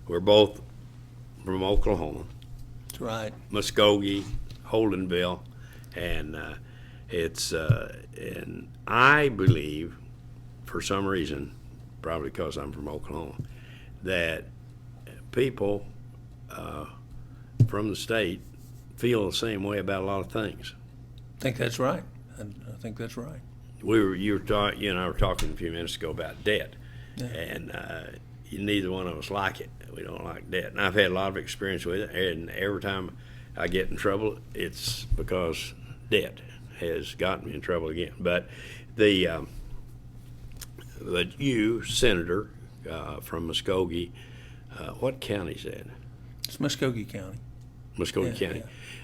we're both from Oklahoma. That's right. Muskogee, Holdenville, and and I believe, for some reason, probably because I'm from Oklahoma, that people from the state feel the same way about a lot of things. I think that's right. I think that's right. You and I were talking a few minutes ago about debt, Yeah. and neither one of us like it. We don't like debt, and I've had a lot of experience with it. And every time I get in trouble, it's because debt has gotten me in trouble again. But but you, Senator from Muskogee, what county is that? It's Muskogee County. Muskogee County.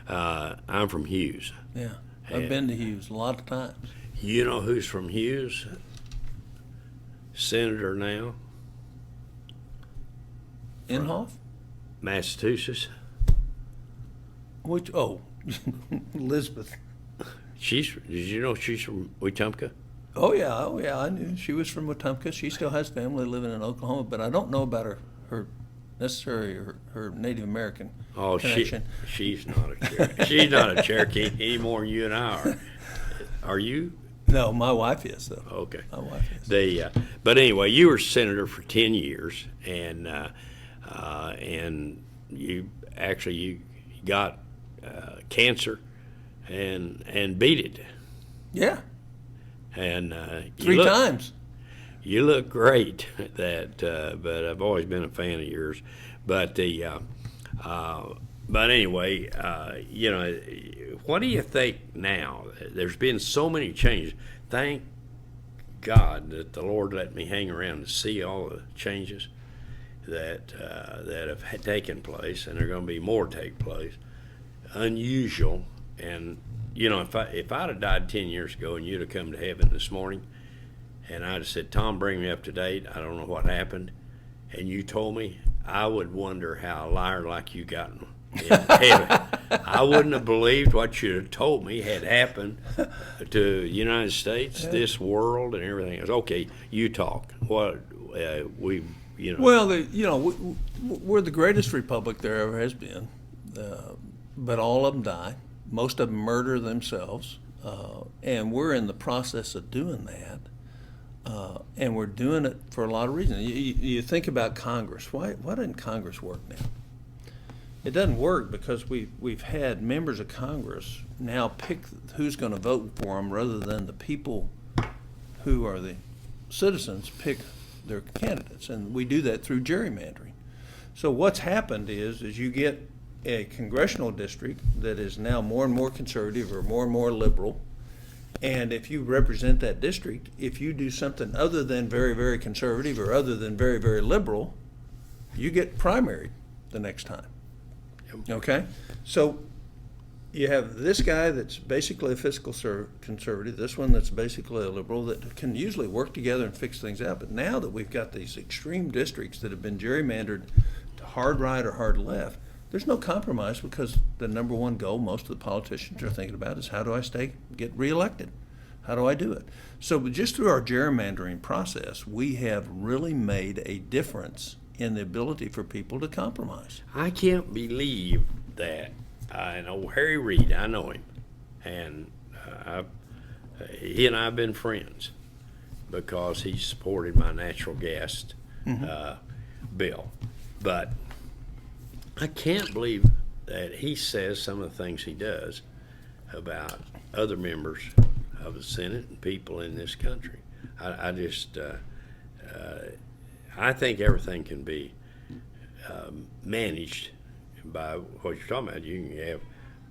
Yeah. I'm from Hughes. Yeah, I've been to Hughes a lot of times. You know who's from Hughes? Senator now? Inhofe? Massachusetts. Which? Oh, Elizabeth. Did you know she's from Wetumpka? Oh yeah, I knew she was from Wetumpka. She still has family living in Oklahoma, but I don't know about her Native American connection. She's not a Cherokee. She's not a Cherokee any more than you and I are. Are you? No, my wife is though. Okay. My wife is. But anyway, you were senator for 10 years, and you got cancer and beat it. Yeah. And three times. You look great at that, but I've always been a fan of yours. But but anyway, what do you think now? There's been so many changes. Thank God that the Lord let me hang around to see all the changes that have taken place, and there are going to be more take place. Unusual, and if I'd have died 10 years ago and you'd have come to heaven this morning, and I'd have said, Tom, bring me up to date, I don't know what happened, and you told me, I would wonder how a liar like you got in heaven. I wouldn't have believed what you had told me had happened to the United States, this world, and everything else. Okay, you talk. What Well, we're the greatest republic there ever has been, but all of them die. Most of them murder themselves, and we're in the process of doing that. And we're doing it for a lot of reasons. You think about Congress. Why doesn't Congress work now? It doesn't work because we've had members of Congress now pick who's going to vote for them rather than the people who are the citizens pick their candidates. And we do that through gerrymandering. So what's happened is you get a congressional district that is now more and more conservative or more and more liberal. And if you represent that district, if you do something other than very, very conservative or other than very, very liberal, you get primaried the next time. Okay? So you have this guy that's basically a fiscal conservative, this one that's basically a liberal that can usually work together and fix things out. But now that we've got these extreme districts that have been gerrymandered to hard right or hard left, there's no compromise because the number one goal most of the politicians are thinking about is how do I get reelected? How do I do it? So just through our gerrymandering process, we have really made a difference in the ability for people to compromise. I can't believe that. I know Harry Reid, I know him, and he and I have been friends because he supported my natural gas bill. But I can't believe that he says some of the things he does about other members of the Senate and people in this country. I think everything can be managed by what you're talking about. You can have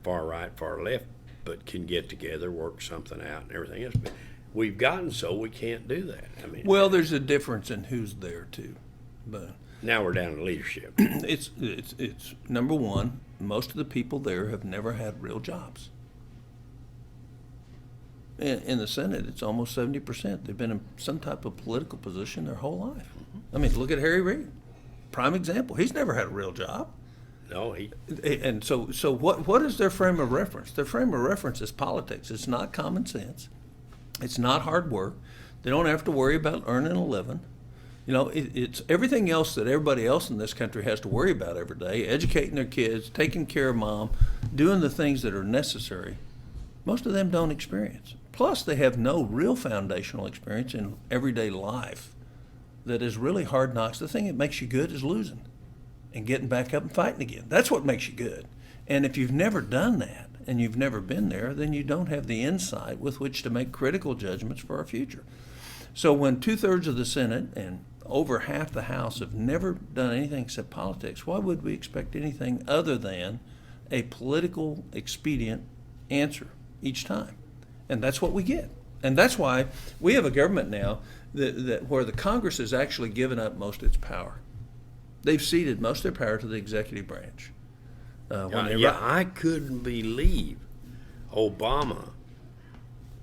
far right, far left, but can get together, work something out, and everything else. But we've gotten so we can't do that. I mean, well, there's a difference in who's there too, but now we're down to leadership. It's number one. Most of the people there have never had real jobs. In the Senate, it's almost 70%. They've been in some type of political position their whole life. I mean, look at Harry Reid, prime example. He's never had a real job. No, And so what is their frame of reference? Their frame of reference is politics. It's not common sense. It's not hard work. They don't have to worry about earning a living. It's everything else that everybody else in this country has to worry about every day, educating their kids, taking care of mom, doing the things that are necessary. Most of them don't experience. Plus, they have no real foundational experience in everyday life that is really hard knocks. The thing that makes you good is losing and getting back up and fighting again. That's what makes you good. And if you've never done that and you've never been there, then you don't have the insight with which to make critical judgments for our future. So when 2/3 of the Senate and over half the House have never done anything except politics, why would we expect anything other than a political expedient answer each time? And that's what we get. And that's why we have a government now that where the Congress has actually given up most of its power. They've ceded most of their power to the executive branch. I couldn't believe Obama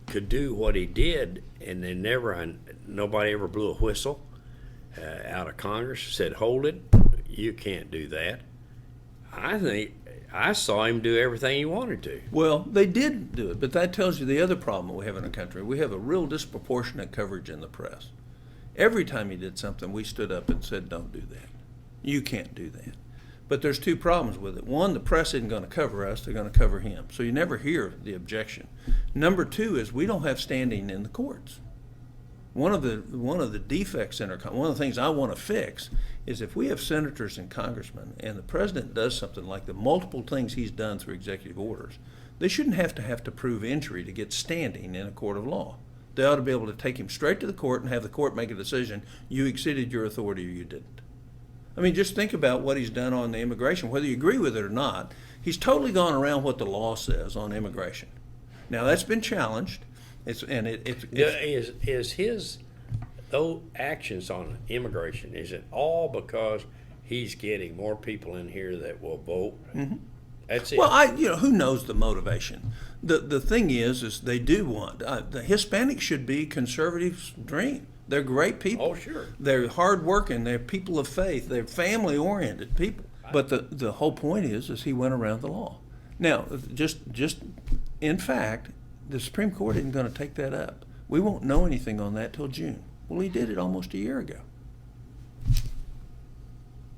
could do what he did, and nobody ever blew a whistle out of Congress, said, hold it, you can't do that. I think I saw him do everything he wanted to. Well, they did do it, but that tells you the other problem we have in our country. We have a real disproportionate coverage in the press. Every time he did something, we stood up and said, don't do that. You can't do that. But there's two problems with it. One, the press isn't going to cover us, they're going to cover him. So you never hear the objection. Number two is we don't have standing in the courts. One of the defects in one of the things I want to fix is if we have senators and congressmen and the president does something like the multiple things he's done through executive orders, they shouldn't have to prove injury to get standing in a court of law. They ought to be able to take him straight to the court and have the court make a decision, you exceeded your authority or you didn't. I mean, just think about what he's done on the immigration, whether you agree with it or not. He's totally gone around what the law says on immigration. Now, that's been challenged. Is his those actions on immigration, is it all because he's getting more people in here that will vote? Mm-hmm. That's it. Well, who knows the motivation? The thing is they do want the Hispanics should be conservatives' dream. They're great people. Oh, sure. They're hardworking. They're people of faith. They're family-oriented people. But the whole point is he went around the law. Now, just in fact, the Supreme Court isn't going to take that up. We won't know anything on that till June. Well, he did it almost a year ago.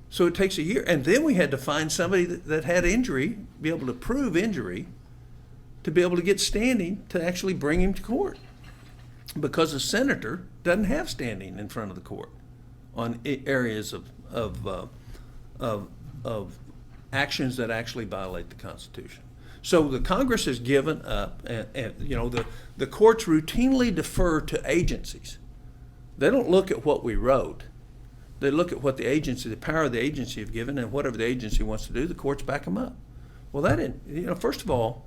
So it takes a year. And then we had to find somebody that had injury, be able to prove injury, to be able to get standing to actually bring him to court. Because a senator doesn't have standing in front of the court on areas of actions that actually violate the Constitution. So the Congress has given up, and the courts routinely defer to agencies. They don't look at what we wrote. They look at what the power of the agency have given, and whatever the agency wants to do, the courts back them up. Well, that didn't, first of all,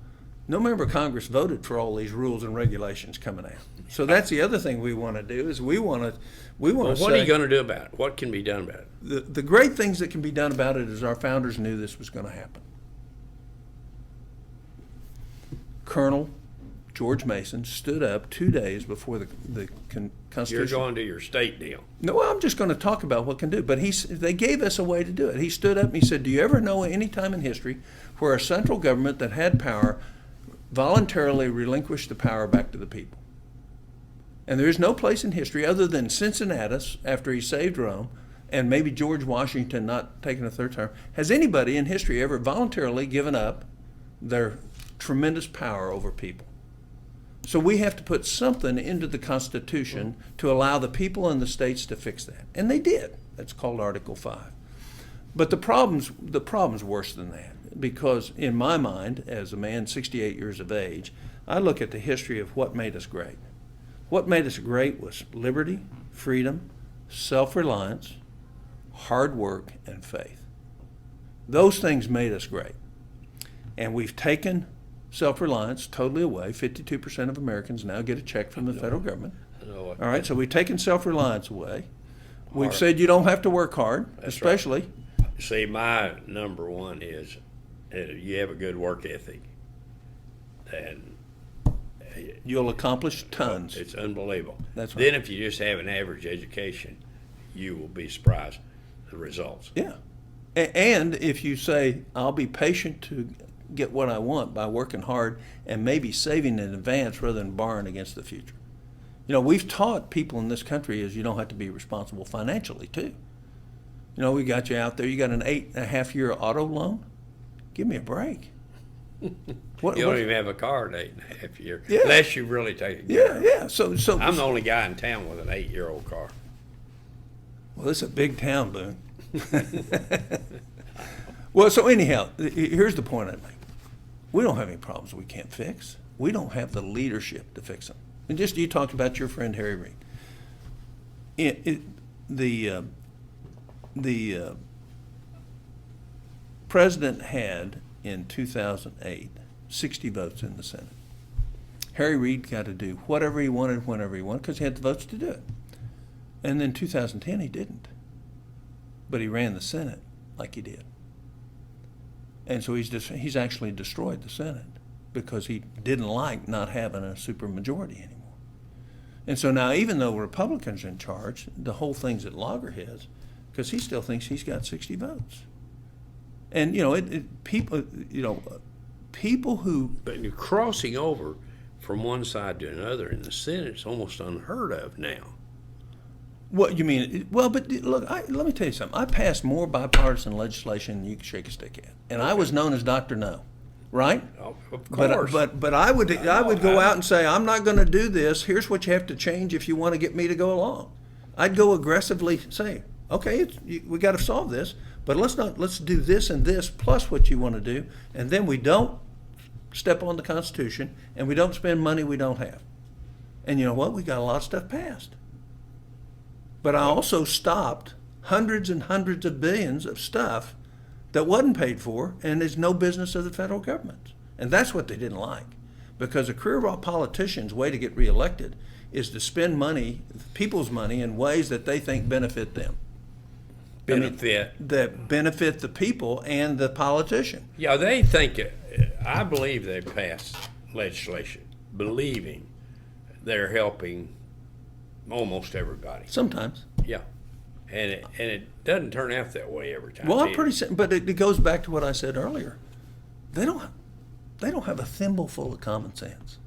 no member of Congress voted for all these rules and regulations coming out. So that's the other thing we want to do is we want to what are you going to do about it? What can be done about it? The great things that can be done about it is our founders knew this was going to happen. Colonel George Mason stood up 2 days before the Constitution. You're going to your state deal. No, well, I'm just going to talk about what can do. But they gave us a way to do it. He stood up and he said, do you ever know any time in history where a central government that had power voluntarily relinquished the power back to the people? And there is no place in history other than Cincinnatus after he saved Rome and maybe George Washington not taking a third term. Has anybody in history ever voluntarily given up their tremendous power over people? So we have to put something into the Constitution to allow the people in the states to fix that. And they did. That's called Article 5. But the problem's worse than that, because in my mind, as a man 68 years of age, I look at the history of what made us great. What made us great was liberty, freedom, self-reliance, hard work, and faith. Those things made us great. And we've taken self-reliance totally away. 52% of Americans now get a check from the federal government. All right, so we've taken self-reliance away. We've said you don't have to work hard, especially. Right. See, my number one is you have a good work ethic. And you'll accomplish tons. It's unbelievable. That's right. Then if you just have an average education, you will be surprised at the results. Yeah. And if you say, I'll be patient to get what I want by working hard and maybe saving in advance rather than borrowing against the future. We've taught people in this country is you don't have to be responsible financially too. We got you out there. You got an 8.5-year auto loan. Give me a break. You don't even have a car at 8.5 years, Yeah. unless you really take it. Yeah. So I'm the only guy in town with an 8-year-old car. Well, it's a big town, Boone. Well, so anyhow, here's the point I make. We don't have any problems we can't fix. We don't have the leadership to fix them. And just you talked about your friend Harry Reid. The president had in 2008 60 votes in the Senate. Harry Reid got to do whatever he wanted, whenever he wanted, because he had the votes to do it. And then 2010 he didn't, but he ran the Senate like he did. And so he's actually destroyed the Senate because he didn't like not having a supermajority anymore. And so now, even though Republicans are in charge, the whole thing's at loggerheads because he still thinks he's got 60 votes. And people who. But you're crossing over from one side to another in the Senate is almost unheard of now. What you mean? Well, but look, let me tell you something. I passed more bipartisan legislation than you can shake a stick at, and I was known as Dr. No, right? Oh, of course. But I would go out and say, I'm not going to do this. Here's what you have to change if you want to get me to go along. I'd go aggressively say, okay, we got to solve this, but let's do this and this plus what you want to do, and then we don't step on the Constitution and we don't spend money we don't have. And you know what? We got a lot of stuff passed. But I also stopped hundreds and hundreds of billions of stuff that wasn't paid for and is no business of the federal government. And that's what they didn't like. Because a career politician's way to get reelected is to spend money, people's money, in ways that they think benefit them. That benefit the people and the politician. Yeah, they think, I believe they passed legislation believing they're helping almost everybody. Sometimes. Yeah. And it doesn't turn out that way every time. Well, but it goes back to what I said earlier. They don't have a thimbleful of common sense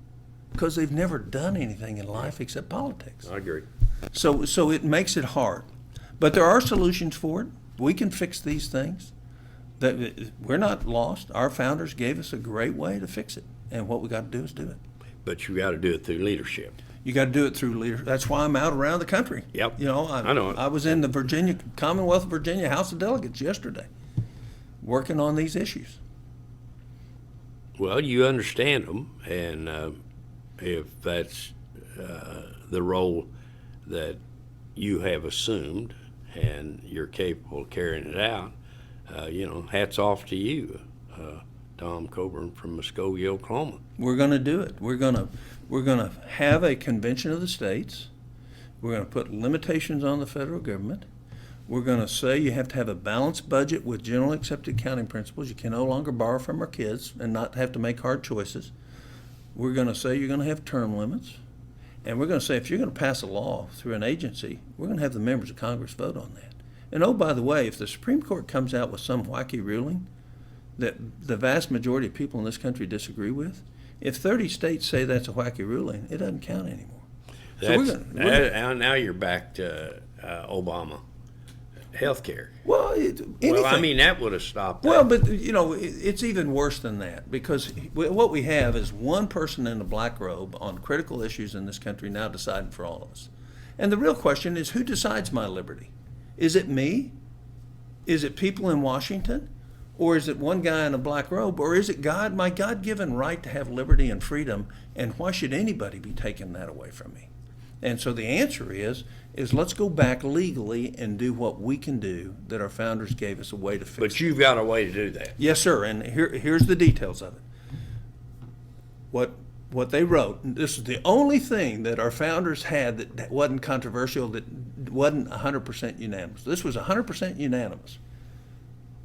because they've never done anything in life except politics. I agree. So it makes it hard. But there are solutions for it. We can fix these things. We're not lost. Our founders gave us a great way to fix it. And what we got to do is do it. But you got to do it through leadership. You got to do it through leadership. That's why I'm out around the country. Yep. I know it. I was in the Commonwealth of Virginia House of Delegates yesterday, working on these issues. Well, you understand them, and if that's the role that you have assumed and you're capable of carrying it out, hats off to you, Tom Coburn from Muskogee, Oklahoma. We're going to do it. We're going to have a convention of the states. We're going to put limitations on the federal government. We're going to say you have to have a balanced budget with generally accepted accounting principles. You can no longer borrow from our kids and not have to make hard choices. We're going to say you're going to have term limits. And we're going to say if you're going to pass a law through an agency, we're going to have the members of Congress vote on that. And oh, by the way, if the Supreme Court comes out with some wacky ruling that the vast majority of people in this country disagree with, if 30 states say that's a wacky ruling, it doesn't count anymore. Now you're back to Obama health care. Well, that would have stopped that. Well, but it's even worse than that because what we have is one person in a black robe on critical issues in this country now deciding for all of us. And the real question is, who decides my liberty? Is it me? Is it people in Washington? Or is it one guy in a black robe? Or is it God, my God-given right to have liberty and freedom? And why should anybody be taking that away from me? And so the answer is let's go back legally and do what we can do that our founders gave us a way to fix. But you've got a way to do that. Yes, sir. And here's the details of it. What they wrote, and this is the only thing that our founders had that wasn't controversial, that wasn't 100% unanimous. This was 100% unanimous.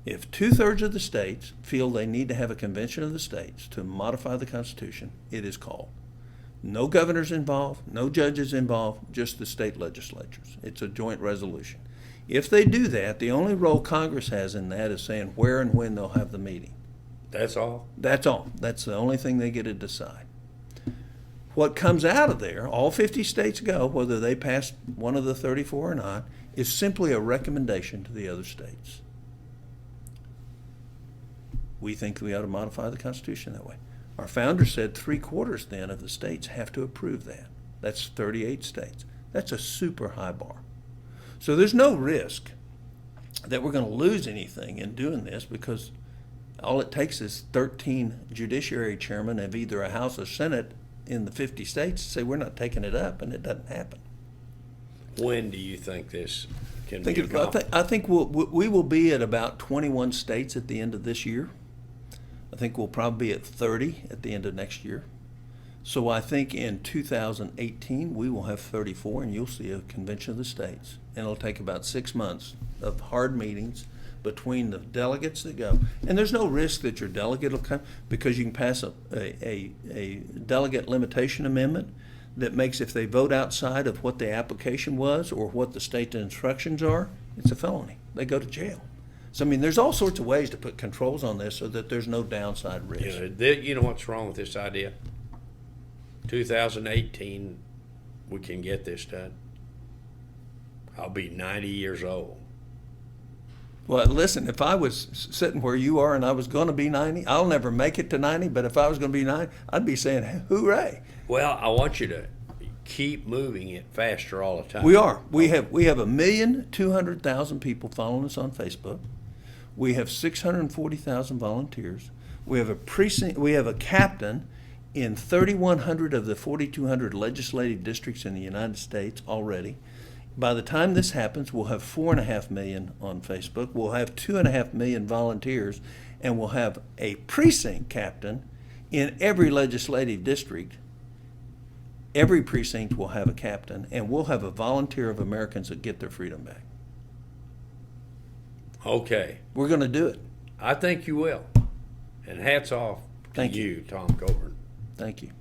If 2/3 of the states feel they need to have a convention of the states to modify the Constitution, it is called. No governors involved, no judges involved, just the state legislatures. It's a joint resolution. If they do that, the only role Congress has in that is saying where and when they'll have the meeting. That's all? That's all. That's the only thing they get to decide. what comes out of there, all 50 states go, whether they pass one of the 34 or not, is simply a recommendation to the other states. We think we ought to modify the Constitution that way. Our founder said 3/4 then of the states have to approve that. That's 38 states. That's a super high bar. So there's no risk that we're going to lose anything in doing this, because all it takes is 13 judiciary chairmen of either a House or Senate in the 50 states to say we're not taking it up, and it doesn't happen. When do you think this can be accomplished? I think we will be at about 21 states at the end of this year. I think we'll probably be at 30 at the end of next year. So I think in 2018 we will have 34, and you'll see a convention of the states. And it'll take about 6 months of hard meetings between the delegates that go. And there's no risk that your delegate will come, because you can pass a delegate limitation amendment that makes, if they vote outside of what the application was or what the state instructions are, it's a felony. They go to jail. So, I mean, there's all sorts of ways to put controls on this so that there's no downside risk. You know what's wrong with this idea? 2018, we can get this done. I'll be 90 years old. Well, listen, if I was sitting where you are and I was going to be 90, I'll never make it to 90, but if I was going to be 90, I'd be saying, hooray. Well, I want you to keep moving it faster all the time. We are. We have 1,200,000 people following us on Facebook. We have 640,000 volunteers. We have a precinct. We have a captain in 3,100 of the 4,200 legislative districts in the United States already. By the time this happens, we'll have 4.5 million on Facebook. We'll have 2.5 million volunteers, and we'll have a precinct captain in every legislative district. Every precinct will have a captain, and we'll have a volunteer of Americans that get their freedom back. Okay. We're going to do it. I think you will. And hats off to Thank you, Tom Coburn. Thank you.